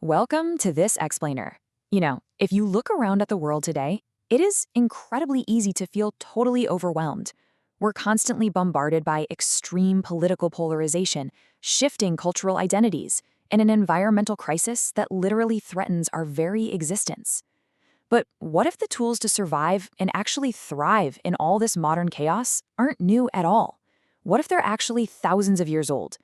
Welcome to this explainer. If you look around at the world today, it is incredibly easy to feel totally overwhelmed. We're constantly bombarded by extreme political polarization, shifting cultural identities, and an environmental crisis that literally threatens our very existence. But what if the tools to survive and actually thrive in all this modern chaos aren't new at all? What if they're actually thousands of years old?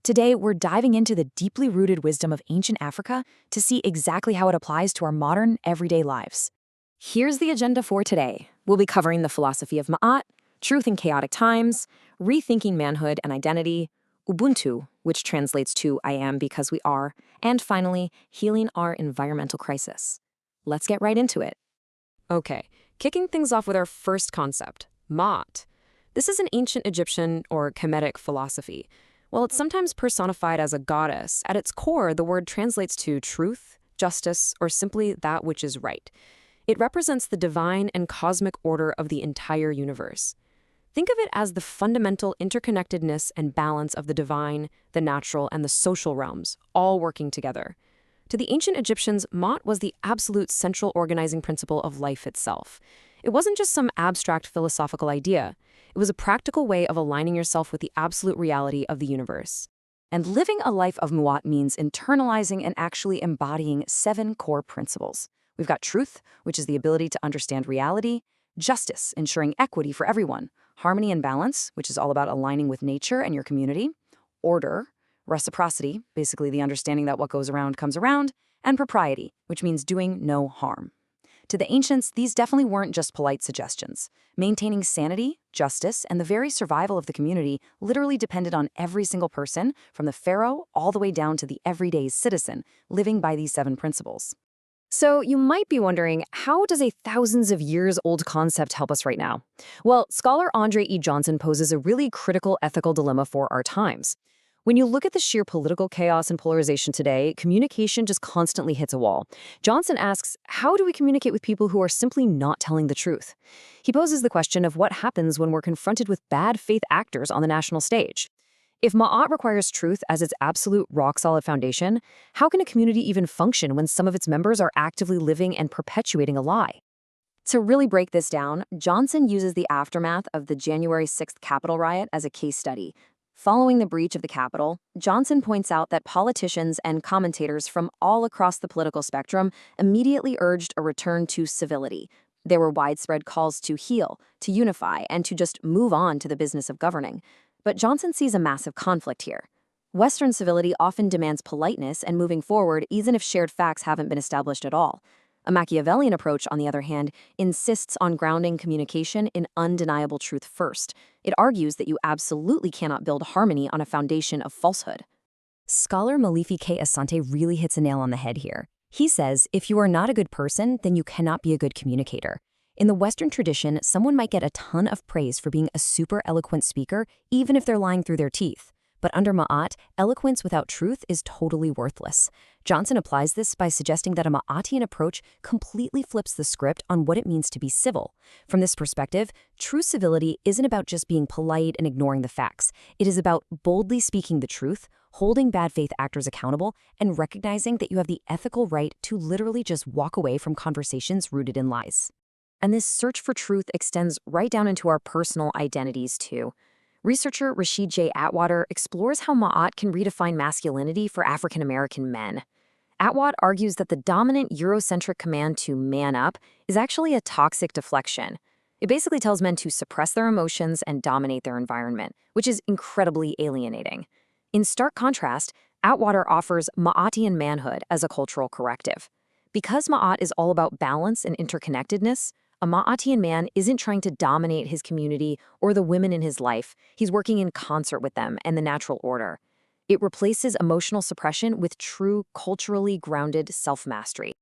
Today, we're diving into the deeply rooted wisdom of ancient Africa to see exactly how it applies to our modern, everyday lives. Here's the agenda for today. We'll be covering the philosophy of Maat, truth in chaotic times, rethinking manhood and identity, Ubuntu, which translates to I am because we are, and finally, healing our environmental crisis. Let's get right into it. Okay, kicking things off with our first concept, Maat. This is an ancient Egyptian or Kemetic philosophy. While it's sometimes personified as a goddess, at its core, the word translates to truth, justice, or simply that which is right. It represents the divine and cosmic order of the entire universe. Think of it as the fundamental interconnectedness and balance of the divine, the natural, and the social realms, all working together. To the ancient Egyptians, Maat was the absolute central organizing principle of life itself. It wasn't just some abstract philosophical idea. It was a practical way of aligning yourself with the absolute reality of the universe. And living a life of Maat means internalizing and actually embodying 7 core principles. We've got truth, which is the ability to understand reality, justice, ensuring equity for everyone, harmony and balance, which is all about aligning with nature and your community, order, reciprocity, basically the understanding that what goes around comes around, and propriety, which means doing no harm. To the ancients, these definitely weren't just polite suggestions. Maintaining sanity, justice, and the very survival of the community literally depended on every single person, from the pharaoh all the way down to the everyday citizen, living by these 7 principles. So you might be wondering, how does a thousands of years old concept help us right now? Well, scholar Andre E. Johnson poses a really critical ethical dilemma for our times. When you look at the sheer political chaos and polarization today, communication just constantly hits a wall. Johnson asks, how do we communicate with people who are simply not telling the truth? He poses the question of what happens when we're confronted with bad faith actors on the national stage. If Ma'at requires truth as its absolute rock-solid foundation, how can a community even function when some of its members are actively living and perpetuating a lie? To really break this down, Johnson uses the aftermath of the January 6th Capitol riot as a case study. Following the breach of the Capitol, Johnson points out that politicians and commentators from all across the political spectrum immediately urged a return to civility. There were widespread calls to heal, to unify, and to just move on to the business of governing. But Johnson sees a massive conflict here. Western civility often demands politeness and moving forward even if shared facts haven't been established at all. A Machiavellian approach, on the other hand, insists on grounding communication in undeniable truth first. It argues that you absolutely cannot build harmony on a foundation of falsehood. Scholar Malifi K. Asante really hits a nail on the head here. He says, if you are not a good person, then you cannot be a good communicator. In the Western tradition, someone might get a ton of praise for being a super eloquent speaker, even if they're lying through their teeth. But under Ma'at, eloquence without truth is totally worthless. Johnson applies this by suggesting that a Ma'atian approach completely flips the script on what it means to be civil. From this perspective, true civility isn't about just being polite and ignoring the facts. It is about boldly speaking the truth, holding bad faith actors accountable, and recognizing that you have the ethical right to literally just walk away from conversations rooted in lies. And this search for truth extends right down into our personal identities, too. Researcher Rashid J. Atwater explores how Ma'at can redefine masculinity for African American men. Atwater argues that the dominant Eurocentric command to man up is actually a toxic deflection. It basically tells men to suppress their emotions and dominate their environment, which is incredibly alienating. In stark contrast, Atwater offers Ma'atian manhood as a cultural corrective. Because Ma'at is all about balance and interconnectedness, a Ma'atian man isn't trying to dominate his community or the women in his life. He's working in concert with them and the natural order. It replaces emotional suppression with true, culturally grounded self-mastery.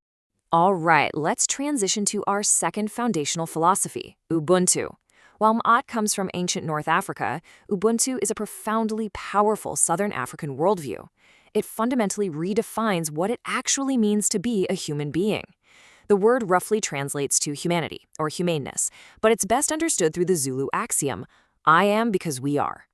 All right, let's transition to our second foundational philosophy, Ubuntu. While Ma'at comes from ancient North Africa, Ubuntu is a profoundly powerful Southern African worldview. It fundamentally redefines what it actually means to be a human being. The word roughly translates to humanity, or humaneness, but it's best understood through the Zulu axiom, I am because we are.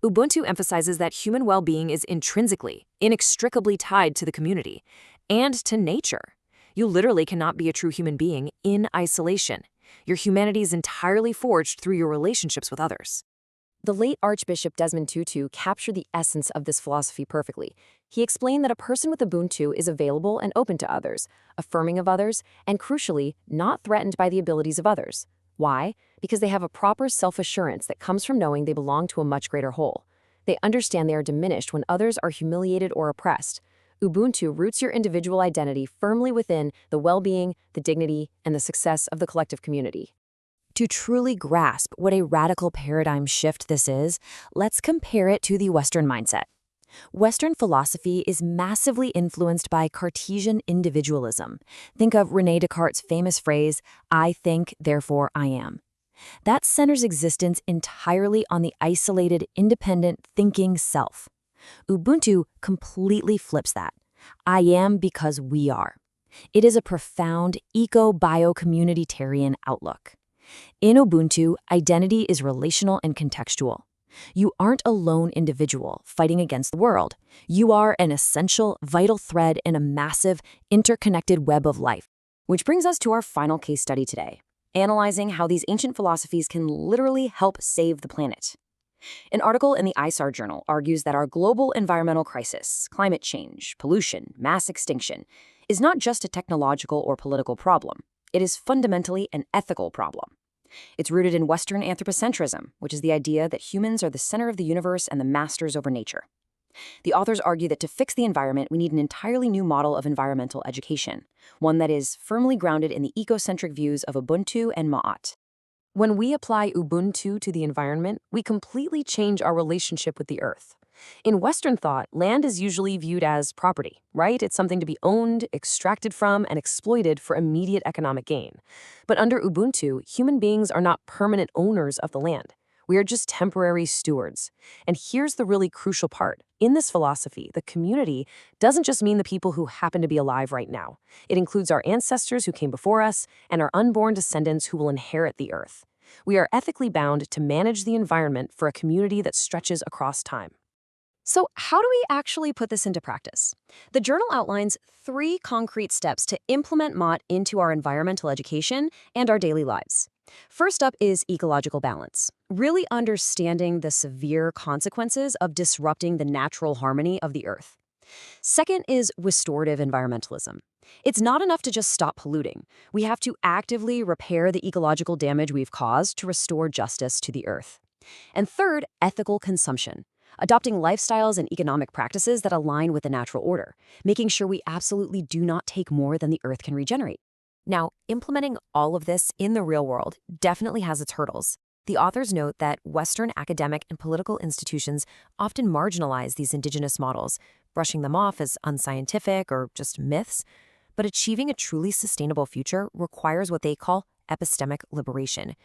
Ubuntu emphasizes that human well-being is intrinsically, inextricably tied to the community. and to nature. You literally cannot be a true human being in isolation. Your humanity is entirely forged through your relationships with others. The late Archbishop Desmond Tutu captured the essence of this philosophy perfectly. He explained that a person with Ubuntu is available and open to others, affirming of others, and crucially, not threatened by the abilities of others. Why? Because they have a proper self-assurance that comes from knowing they belong to a much greater whole. They understand they are diminished when others are humiliated or oppressed. Ubuntu roots your individual identity firmly within the well-being, the dignity, and the success of the collective community. To truly grasp what a radical paradigm shift this is, let's compare it to the Western mindset. Western philosophy is massively influenced by Cartesian individualism. Think of René Descartes' famous phrase, "I think, therefore I am." That centers existence entirely on the isolated, independent, thinking self. Ubuntu completely flips that. I am because we are. It is a profound eco-bio-communitarian outlook. In Ubuntu, identity is relational and contextual. You aren't a lone individual fighting against the world. You are an essential, vital thread in a massive, interconnected web of life. Which brings us to our final case study today, analyzing how these ancient philosophies can literally help save the planet. An article in the ISAR journal argues that our global environmental crisis, climate change, pollution, mass extinction, is not just a technological or political problem. It is fundamentally an ethical problem. It's rooted in Western anthropocentrism, which is the idea that humans are the center of the universe and the masters over nature. The authors argue that to fix the environment, we need an entirely new model of environmental education, one that is firmly grounded in the ecocentric views of Ubuntu and Maat. When we apply Ubuntu to the environment, we completely change our relationship with the earth. In Western thought, land is usually viewed as property, right? It's something to be owned, extracted from, and exploited for immediate economic gain. But under Ubuntu, human beings are not permanent owners of the land. We are just temporary stewards. And here's the really crucial part. In this philosophy, the community doesn't just mean the people who happen to be alive right now. It includes our ancestors who came before us and our unborn descendants who will inherit the earth. We are ethically bound to manage the environment for a community that stretches across time. So how do we actually put this into practice? The journal outlines 3 concrete steps to implement Maat into our environmental education and our daily lives. First up is ecological balance, really understanding the severe consequences of disrupting the natural harmony of the earth. Second is restorative environmentalism. It's not enough to just stop polluting. We have to actively repair the ecological damage we've caused to restore justice to the earth. And third, ethical consumption. Adopting lifestyles and economic practices that align with the natural order, making sure we absolutely do not take more than the earth can regenerate. Now, implementing all of this in the real world definitely has its hurdles. The authors note that Western academic and political institutions often marginalize these indigenous models, brushing them off as unscientific or just myths. But achieving a truly sustainable future requires what they call epistemic liberation.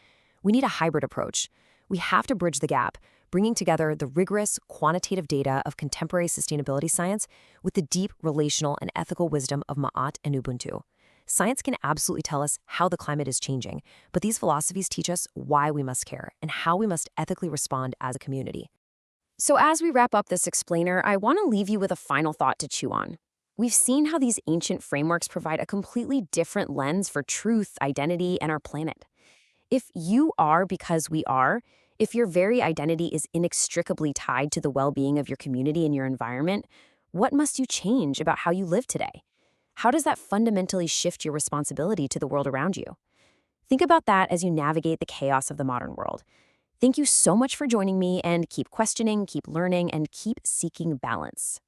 We need a hybrid approach. We have to bridge the gap, bringing together the rigorous, quantitative data of contemporary sustainability science with the deep relational and ethical wisdom of Maat and Ubuntu. Science can absolutely tell us how the climate is changing, but these philosophies teach us why we must care and how we must ethically respond as a community. So as we wrap up this explainer, I want to leave you with a final thought to chew on. We've seen how these ancient frameworks provide a completely different lens for truth, identity, and our planet. If you are because we are, if your very identity is inextricably tied to the well-being of your community and your environment, what must you change about how you live today? How does that fundamentally shift your responsibility to the world around you? Think about that as you navigate the chaos of the modern world. Thank you so much for joining me, and keep questioning, keep learning, and keep seeking balance.